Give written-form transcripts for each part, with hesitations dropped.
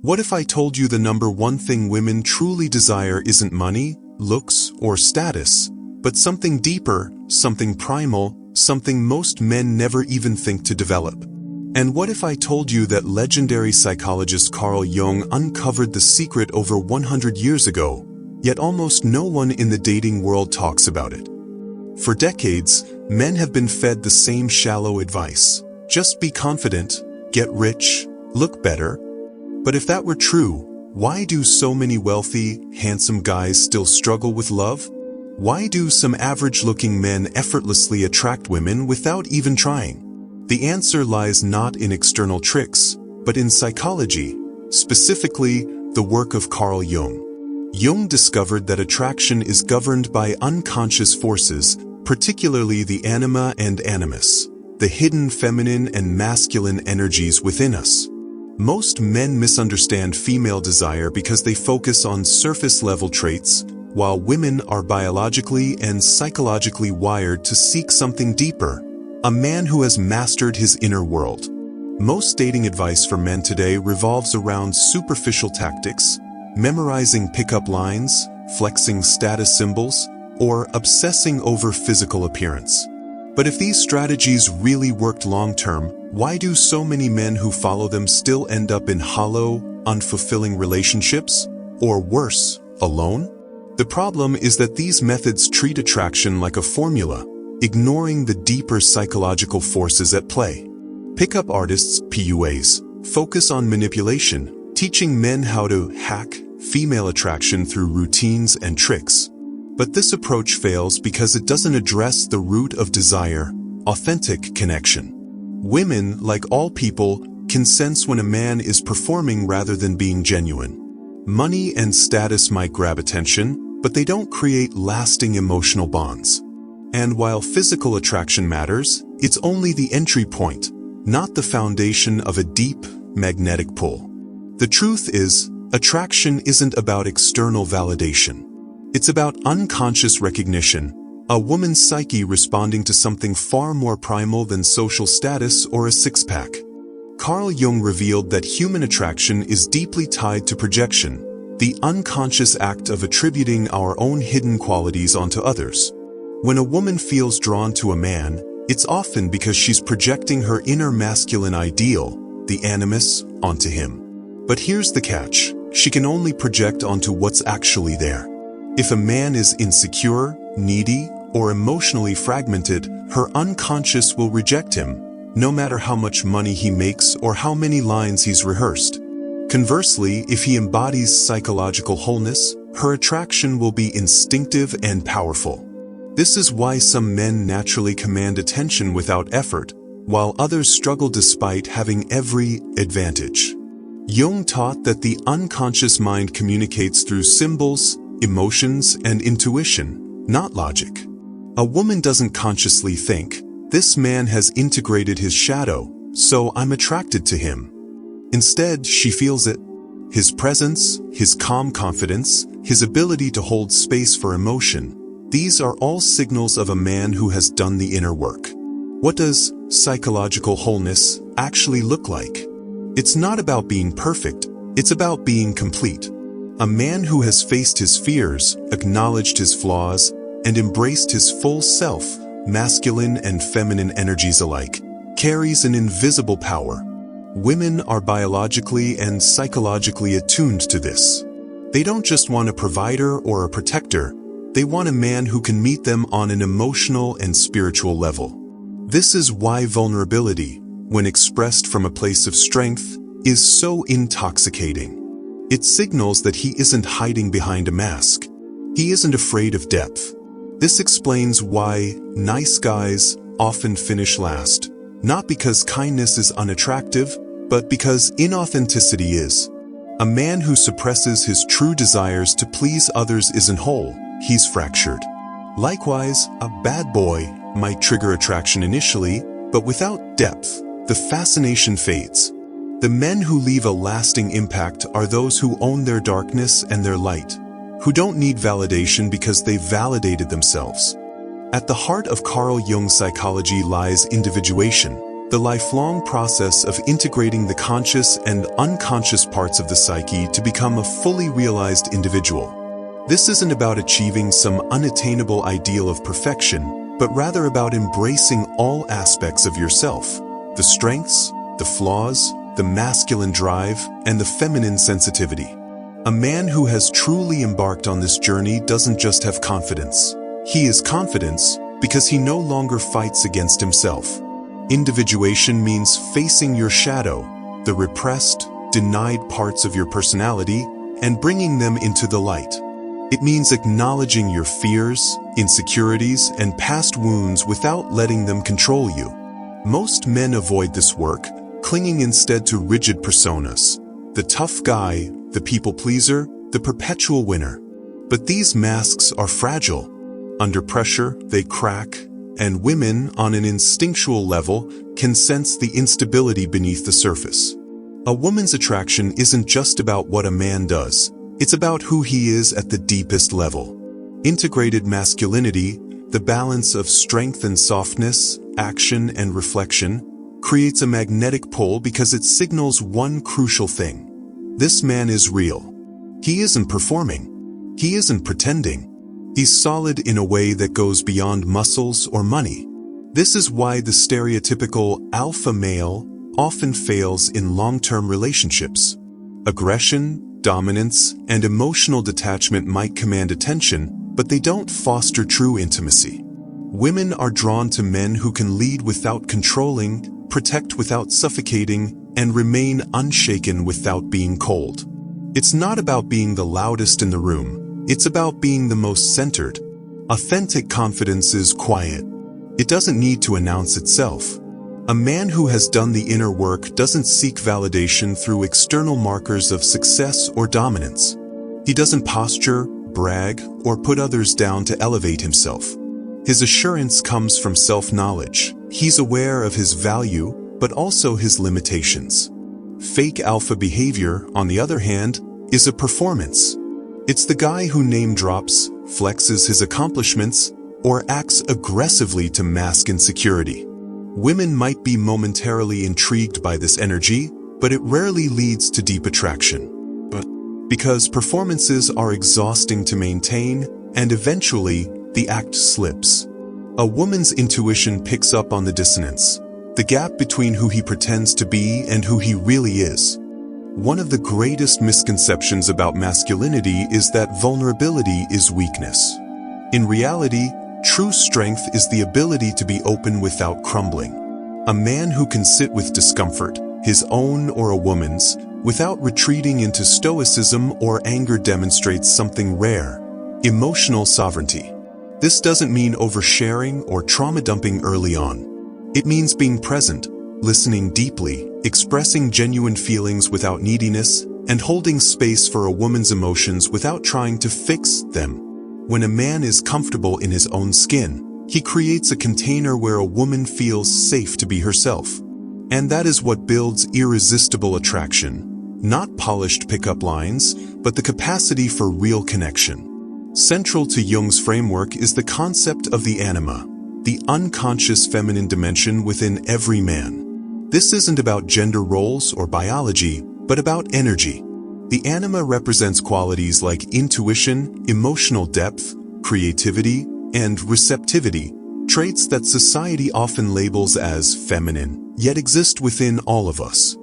What if I told you the number one thing women truly desire isn't money, looks, or status, but something deeper, something primal, something most men never even think to develop? And what if I told you that legendary psychologist Carl Jung uncovered the secret over 100 years ago, yet almost no one in the dating world talks about it? For decades, men have been fed the same shallow advice. Just be confident, get rich, look better. But if that were true, why do so many wealthy, handsome guys still struggle with love? Why do some average-looking men effortlessly attract women without even trying? The answer lies not in external tricks, but in psychology, specifically the work of Carl Jung. Jung discovered that attraction is governed by unconscious forces, particularly the anima and animus, the hidden feminine and masculine energies within us. Most men misunderstand female desire because they focus on surface-level traits, while women are biologically and psychologically wired to seek something deeper, a man who has mastered his inner world. Most dating advice for men today revolves around superficial tactics, memorizing pickup lines, flexing status symbols, or obsessing over physical appearance. But if these strategies really worked long-term, why do so many men who follow them still end up in hollow, unfulfilling relationships? Or worse, alone? The problem is that these methods treat attraction like a formula, ignoring the deeper psychological forces at play. Pickup artists, PUAs, focus on manipulation, teaching men how to hack female attraction through routines and tricks. But this approach fails because it doesn't address the root of desire, authentic connection. Women, like all people, can sense when a man is performing rather than being genuine. Money and status might grab attention, but they don't create lasting emotional bonds. And while physical attraction matters, it's only the entry point, not the foundation of a deep, magnetic pull. The truth is, attraction isn't about external validation. It's about unconscious recognition, a woman's psyche responding to something far more primal than social status or a six-pack. Carl Jung revealed that human attraction is deeply tied to projection, the unconscious act of attributing our own hidden qualities onto others. When a woman feels drawn to a man, it's often because she's projecting her inner masculine ideal, the animus, onto him. But here's the catch: she can only project onto what's actually there. If a man is insecure, needy, or emotionally fragmented, her unconscious will reject him, no matter how much money he makes or how many lines he's rehearsed. Conversely, if he embodies psychological wholeness, her attraction will be instinctive and powerful. This is why some men naturally command attention without effort, while others struggle despite having every advantage. Jung taught that the unconscious mind communicates through symbols, emotions, and intuition, not logic. A woman doesn't consciously think, "This man has integrated his shadow, so I'm attracted to him." Instead, she feels it. His presence, his calm confidence, his ability to hold space for emotion, these are all signals of a man who has done the inner work. What does psychological wholeness actually look like? It's not about being perfect, it's about being complete. A man who has faced his fears, acknowledged his flaws, and embraced his full self, masculine and feminine energies alike, carries an invisible power. Women are biologically and psychologically attuned to this. They don't just want a provider or a protector, they want a man who can meet them on an emotional and spiritual level. This is why vulnerability, when expressed from a place of strength, is so intoxicating. It signals that he isn't hiding behind a mask. He isn't afraid of depth. This explains why nice guys often finish last, not because kindness is unattractive, but because inauthenticity is. A man who suppresses his true desires to please others isn't whole, he's fractured. Likewise, a bad boy might trigger attraction initially, but without depth, the fascination fades. The men who leave a lasting impact are those who own their darkness and their light, who don't need validation because they've validated themselves. At the heart of Carl Jung's psychology lies individuation, the lifelong process of integrating the conscious and unconscious parts of the psyche to become a fully realized individual. This isn't about achieving some unattainable ideal of perfection, but rather about embracing all aspects of yourself, the strengths, the flaws, the masculine drive, and the feminine sensitivity. A man who has truly embarked on this journey doesn't just have confidence. He is confidence because he no longer fights against himself. Individuation means facing your shadow, the repressed, denied parts of your personality, and bringing them into the light. It means acknowledging your fears, insecurities, and past wounds without letting them control you. Most men avoid this work, clinging instead to rigid personas. The tough guy, the people pleaser, the perpetual winner. But these masks are fragile. Under pressure, they crack, and women, on an instinctual level, can sense the instability beneath the surface. A woman's attraction isn't just about what a man does, it's about who he is at the deepest level. Integrated masculinity, the balance of strength and softness, action and reflection, creates a magnetic pole because it signals one crucial thing. This man is real. He isn't performing. He isn't pretending. He's solid in a way that goes beyond muscles or money. This is why the stereotypical alpha male often fails in long-term relationships. Aggression, dominance, and emotional detachment might command attention, but they don't foster true intimacy. Women are drawn to men who can lead without controlling, protect without suffocating, and remain unshaken without being cold. It's not about being the loudest in the room, it's about being the most centered. Authentic confidence is quiet. It doesn't need to announce itself. A man who has done the inner work doesn't seek validation through external markers of success or dominance. He doesn't posture, brag, or put others down to elevate himself. His assurance comes from self-knowledge. He's aware of his value, but also his limitations. Fake alpha behavior, on the other hand, is a performance. It's the guy who name drops, flexes his accomplishments, or acts aggressively to mask insecurity. Women might be momentarily intrigued by this energy, but it rarely leads to deep attraction. Because performances are exhausting to maintain, and eventually, the act slips. A woman's intuition picks up on the dissonance, the gap between who he pretends to be and who he really is. One of the greatest misconceptions about masculinity is that vulnerability is weakness. In reality, true strength is the ability to be open without crumbling. A man who can sit with discomfort, his own or a woman's, without retreating into stoicism or anger demonstrates something rare: emotional sovereignty. This doesn't mean oversharing or trauma dumping early on. It means being present, listening deeply, expressing genuine feelings without neediness, and holding space for a woman's emotions without trying to fix them. When a man is comfortable in his own skin, he creates a container where a woman feels safe to be herself. And that is what builds irresistible attraction. Not polished pickup lines, but the capacity for real connection. Central to Jung's framework is the concept of the anima, the unconscious feminine dimension within every man. This isn't about gender roles or biology, but about energy. The anima represents qualities like intuition, emotional depth, creativity, and receptivity, traits that society often labels as feminine, yet exist within all of us.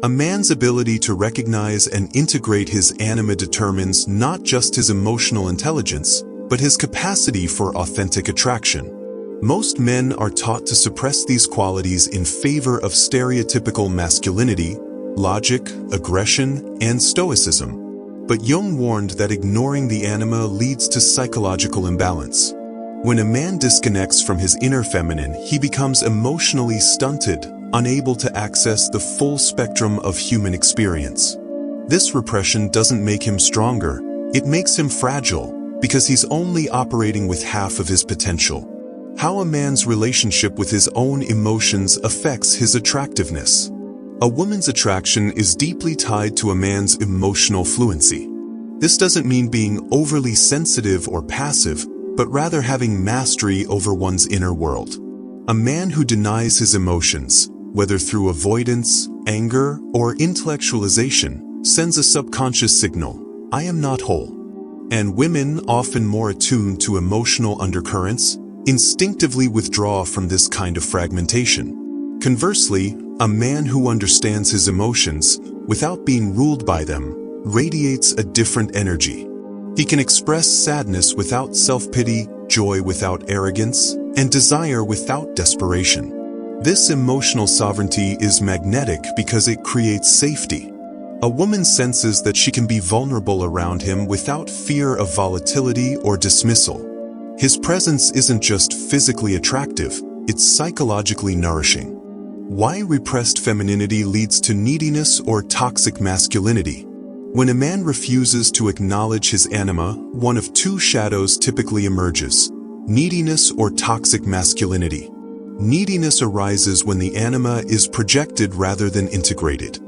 A man's ability to recognize and integrate his anima determines not just his emotional intelligence, but his capacity for authentic attraction. Most men are taught to suppress these qualities in favor of stereotypical masculinity, logic, aggression, and stoicism. But Jung warned that ignoring the anima leads to psychological imbalance. When a man disconnects from his inner feminine, he becomes emotionally stunted, unable to access the full spectrum of human experience. This repression doesn't make him stronger, it makes him fragile, because he's only operating with half of his potential. How a man's relationship with his own emotions affects his attractiveness. A woman's attraction is deeply tied to a man's emotional fluency. This doesn't mean being overly sensitive or passive, but rather having mastery over one's inner world. A man who denies his emotions, whether through avoidance, anger, or intellectualization, sends a subconscious signal, I am not whole. And women, often more attuned to emotional undercurrents, instinctively withdraw from this kind of fragmentation. Conversely, a man who understands his emotions, without being ruled by them, radiates a different energy. He can express sadness without self-pity, joy without arrogance, and desire without desperation. This emotional sovereignty is magnetic because it creates safety. A woman senses that she can be vulnerable around him without fear of volatility or dismissal. His presence isn't just physically attractive, it's psychologically nourishing. Why repressed femininity leads to neediness or toxic masculinity? When a man refuses to acknowledge his anima, one of two shadows typically emerges: neediness or toxic masculinity. Neediness arises when the anima is projected rather than integrated.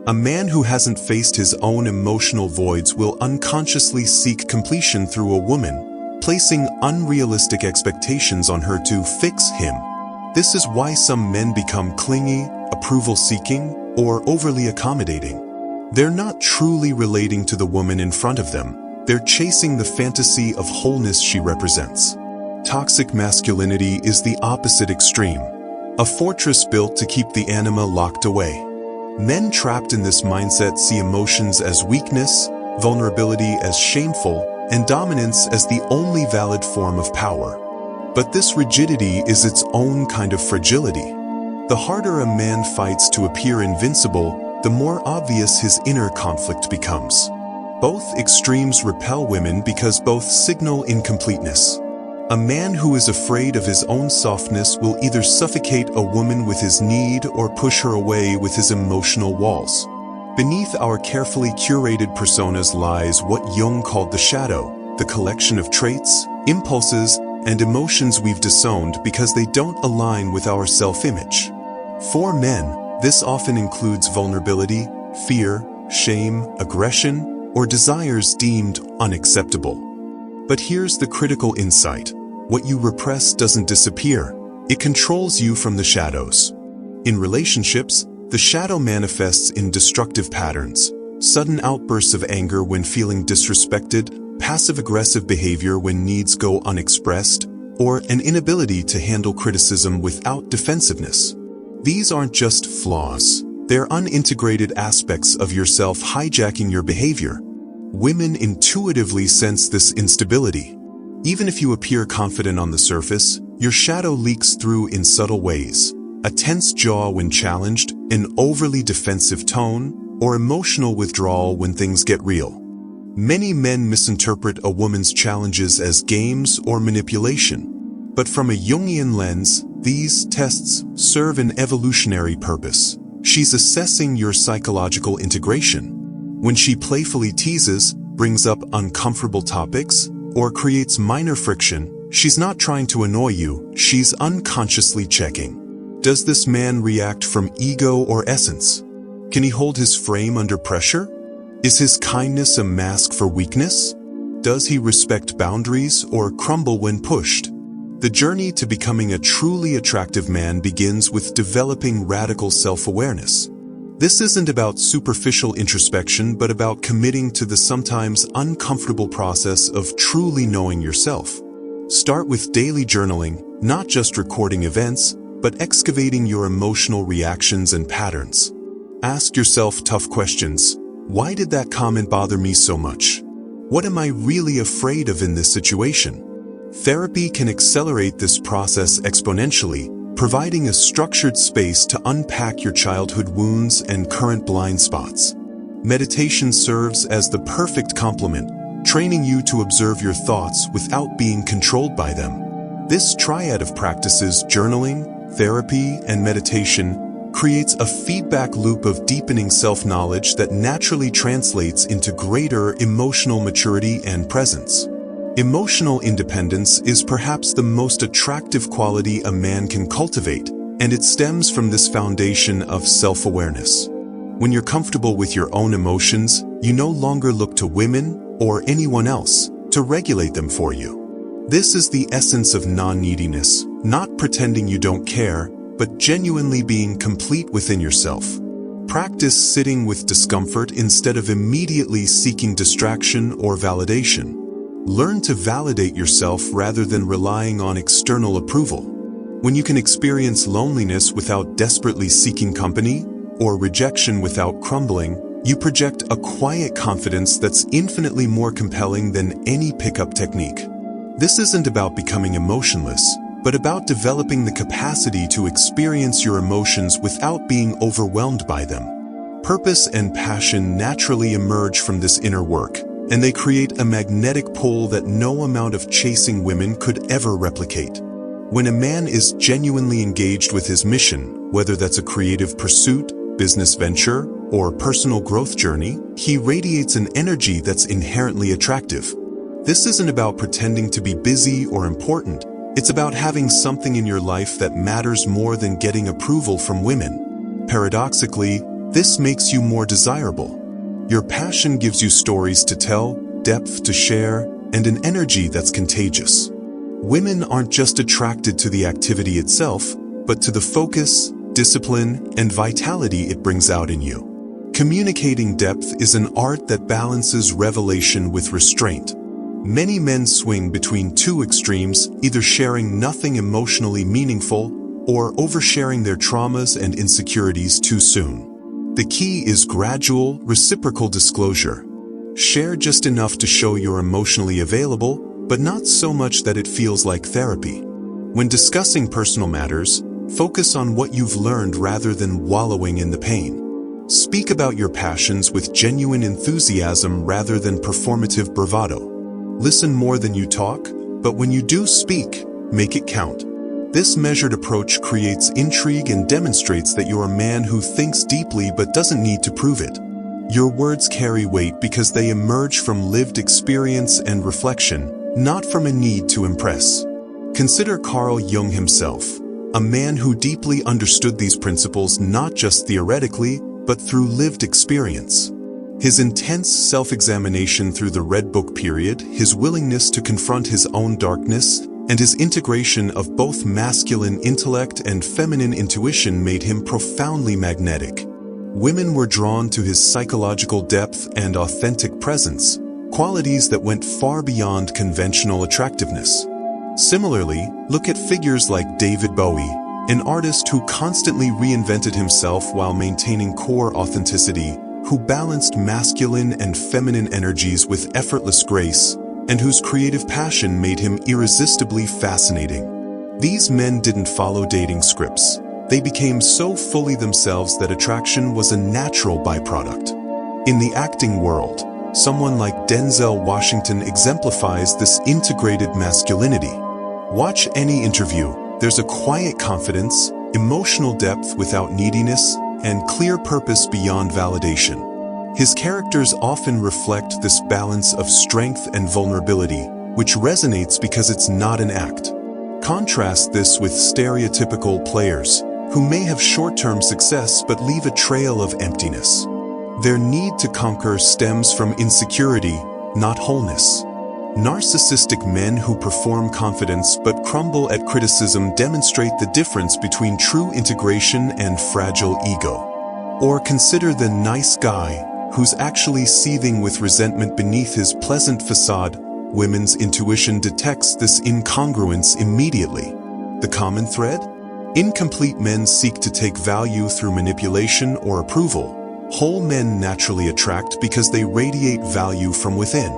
A man who hasn't faced his own emotional voids will unconsciously seek completion through a woman, placing unrealistic expectations on her to fix him. This is why some men become clingy, approval-seeking, or overly accommodating. They're not truly relating to the woman in front of them. They're chasing the fantasy of wholeness she represents. Toxic masculinity is the opposite extreme, a fortress built to keep the anima locked away. Men trapped in this mindset see emotions as weakness, vulnerability as shameful, and dominance as the only valid form of power. But this rigidity is its own kind of fragility. The harder a man fights to appear invincible, the more obvious his inner conflict becomes. Both extremes repel women because both signal incompleteness. A man who is afraid of his own softness will either suffocate a woman with his need or push her away with his emotional walls. Beneath our carefully curated personas lies what Jung called the shadow, the collection of traits, impulses, and emotions we've disowned because they don't align with our self-image. For men, this often includes vulnerability, fear, shame, aggression, or desires deemed unacceptable. But here's the critical insight. What you repress doesn't disappear. It controls you from the shadows. In relationships, the shadow manifests in destructive patterns: sudden outbursts of anger when feeling disrespected, passive-aggressive behavior when needs go unexpressed, or an inability to handle criticism without defensiveness. These aren't just flaws. They're unintegrated aspects of yourself hijacking your behavior. Women intuitively sense this instability. Even if you appear confident on the surface, your shadow leaks through in subtle ways: a tense jaw when challenged, an overly defensive tone, or emotional withdrawal when things get real. Many men misinterpret a woman's challenges as games or manipulation. But from a Jungian lens, these tests serve an evolutionary purpose. She's assessing your psychological integration. When she playfully teases, brings up uncomfortable topics, or creates minor friction, she's not trying to annoy you, she's unconsciously checking. Does this man react from ego or essence? Can he hold his frame under pressure? Is his kindness a mask for weakness? Does he respect boundaries or crumble when pushed? The journey to becoming a truly attractive man begins with developing radical self-awareness. This isn't about superficial introspection, but about committing to the sometimes uncomfortable process of truly knowing yourself. Start with daily journaling, not just recording events, but excavating your emotional reactions and patterns. Ask yourself tough questions. Why did that comment bother me so much? What am I really afraid of in this situation? Therapy can accelerate this process exponentially, providing a structured space to unpack your childhood wounds and current blind spots. Meditation serves as the perfect complement, training you to observe your thoughts without being controlled by them. This triad of practices, journaling, therapy, and meditation, creates a feedback loop of deepening self-knowledge that naturally translates into greater emotional maturity and presence. Emotional independence is perhaps the most attractive quality a man can cultivate, and it stems from this foundation of self-awareness. When you're comfortable with your own emotions, you no longer look to women or anyone else to regulate them for you. This is the essence of non-neediness, not pretending you don't care, but genuinely being complete within yourself. Practice sitting with discomfort instead of immediately seeking distraction or validation. Learn to validate yourself rather than relying on external approval. When you can experience loneliness without desperately seeking company, or rejection without crumbling, you project a quiet confidence that's infinitely more compelling than any pickup technique. This isn't about becoming emotionless, but about developing the capacity to experience your emotions without being overwhelmed by them. Purpose and passion naturally emerge from this inner work, and they create a magnetic pull that no amount of chasing women could ever replicate. When a man is genuinely engaged with his mission, whether that's a creative pursuit, business venture, or personal growth journey, he radiates an energy that's inherently attractive. This isn't about pretending to be busy or important. It's about having something in your life that matters more than getting approval from women. Paradoxically, this makes you more desirable. Your passion gives you stories to tell, depth to share, and an energy that's contagious. Women aren't just attracted to the activity itself, but to the focus, discipline, and vitality it brings out in you. Communicating depth is an art that balances revelation with restraint. Many men swing between two extremes, either sharing nothing emotionally meaningful or oversharing their traumas and insecurities too soon. The key is gradual, reciprocal disclosure. Share just enough to show you're emotionally available, but not so much that it feels like therapy. When discussing personal matters, focus on what you've learned rather than wallowing in the pain. Speak about your passions with genuine enthusiasm rather than performative bravado. Listen more than you talk, but when you do speak, make it count. This measured approach creates intrigue and demonstrates that you're a man who thinks deeply but doesn't need to prove it. Your words carry weight because they emerge from lived experience and reflection, not from a need to impress. Consider Carl Jung himself, a man who deeply understood these principles not just theoretically, but through lived experience. His intense self-examination through the Red Book period, his willingness to confront his own darkness, and his integration of both masculine intellect and feminine intuition made him profoundly magnetic. Women were drawn to his psychological depth and authentic presence, qualities that went far beyond conventional attractiveness. Similarly, look at figures like David Bowie, an artist who constantly reinvented himself while maintaining core authenticity, who balanced masculine and feminine energies with effortless grace, and whose creative passion made him irresistibly fascinating. These men didn't follow dating scripts. They became so fully themselves that attraction was a natural byproduct. In the acting world, someone like Denzel Washington exemplifies this integrated masculinity. Watch any interview. There's a quiet confidence, emotional depth without neediness, and clear purpose beyond validation. His characters often reflect this balance of strength and vulnerability, which resonates because it's not an act. Contrast this with stereotypical players, who may have short-term success but leave a trail of emptiness. Their need to conquer stems from insecurity, not wholeness. Narcissistic men who perform confidence but crumble at criticism demonstrate the difference between true integration and fragile ego. Or consider the nice guy, who's actually seething with resentment beneath his pleasant facade. Women's intuition detects this incongruence immediately. The common thread? Incomplete men seek to take value through manipulation or approval. Whole men naturally attract because they radiate value from within.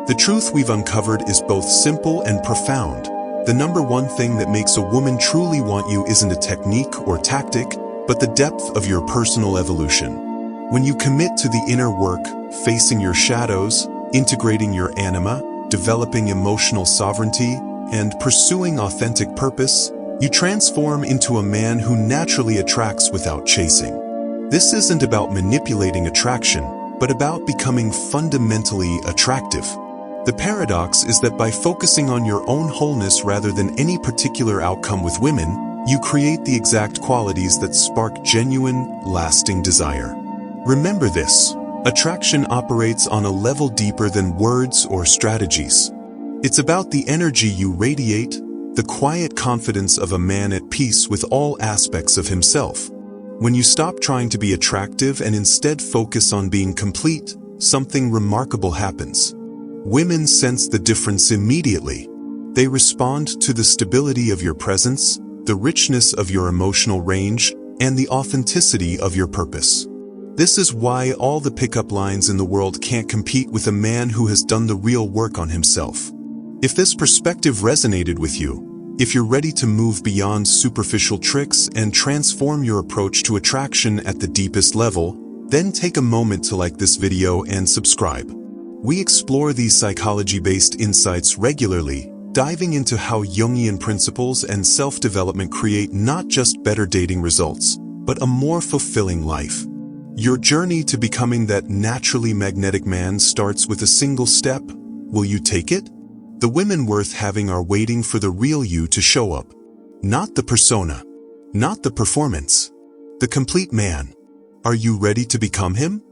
The truth we've uncovered is both simple and profound. The number one thing that makes a woman truly want you isn't a technique or tactic, but the depth of your personal evolution. When you commit to the inner work, facing your shadows, integrating your anima, developing emotional sovereignty, and pursuing authentic purpose, you transform into a man who naturally attracts without chasing. This isn't about manipulating attraction, but about becoming fundamentally attractive. The paradox is that by focusing on your own wholeness rather than any particular outcome with women, you create the exact qualities that spark genuine, lasting desire. Remember this: attraction operates on a level deeper than words or strategies. It's about the energy you radiate, the quiet confidence of a man at peace with all aspects of himself. When you stop trying to be attractive and instead focus on being complete, something remarkable happens. Women sense the difference immediately. They respond to the stability of your presence, the richness of your emotional range, and the authenticity of your purpose. This is why all the pickup lines in the world can't compete with a man who has done the real work on himself. If this perspective resonated with you, if you're ready to move beyond superficial tricks and transform your approach to attraction at the deepest level, then take a moment to like this video and subscribe. We explore these psychology-based insights regularly, diving into how Jungian principles and self-development create not just better dating results, but a more fulfilling life. Your journey to becoming that naturally magnetic man starts with a single step. Will you take it? The women worth having are waiting for the real you to show up. Not the persona. Not the performance. The complete man. Are you ready to become him?